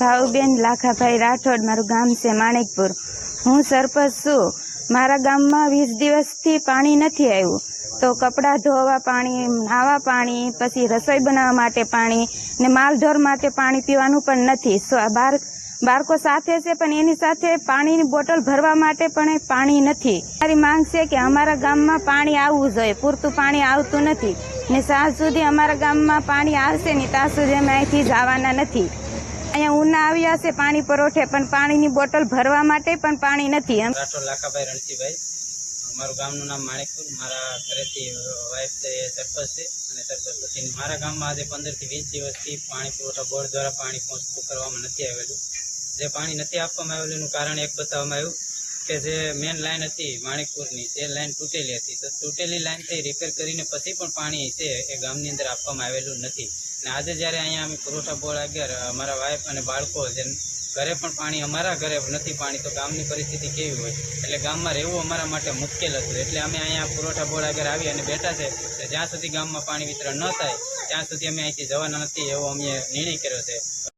ભાવબેન લાખાભાઈ રાઠોડ, મારું ગામ છે માણેકપુર। હું સરપંચ છું। મારા ગામમાં 20 દિવસથી પાણી નથી આવ્યું, તો કપડાં ધોવા પાણી, નાવા પાણી, પછી રસોઈ બનાવવા માટે પાણી ને માલઢોર માટે પાણી પીવાનું પણ નથી। બાળકો સાથે છે પણ એની સાથે પાણીની બોટલ ભરવા માટે પણ પાણી નથી। મારી માંગ છે કે અમારા ગામમાં પાણી આવવું જોઈએ, પૂરતું પાણી આવતું નથી ને સાંજ સુધી અમારા ગામમાં પાણી આવશે નહીં ત્યાં સુધી અમે અહીંથી જવાના નથી। અહીંયા ઉના આવ્યા છે પાણી પુરવઠે, પણ પાણીની બોટલ ભરવા માટે પણ પાણી નથી। રાઠોડ લાખાભાઈ રણજીભાઈ, મારું ગામનું નામ માણેકપુર। મારા ઘરેથી વાઇફ છે એ સરપંચ છે અને સરપંચ પછી મારા ગામમાં આજે 15 થી 20 દિવસથી પાણી પુરવઠા બોર્ડ દ્વારા પાણી પહોંચતું કરવામાં નથી આવેલું। જે પાણી નથી આપવામાં આવેલું એનું કારણ એક બતાવવામાં આવ્યું કે જે મેન લાઈન હતી માણેકપુરની તે લાઈન તૂટેલી હતી, તો તૂટેલી લાઈનથી રિપેર કરીને પછી પણ પાણી છે એ ગામની અંદર આપવામાં આવેલું નથી। અને આજે જ્યારે અહીંયા અમે પુરવઠા બોર્ડ આગળ અમારા વાઇફ અને બાળકો જે ઘરે પણ પાણી, અમારા ઘરે નથી પાણી, તો ગામની પરિસ્થિતિ કેવી હોય? એટલે ગામમાં રહેવું અમારા માટે મુશ્કેલ હતું। એટલે અમે અહીંયા પુરવઠા બોર્ડ આગળ આવી અને બેઠા છે કે જ્યાં સુધી ગામમાં પાણી વિતરણ ન થાય ત્યાં સુધી અમે અહીંથી જવાના નથી, એવો અમે નિર્ણય કર્યો છે।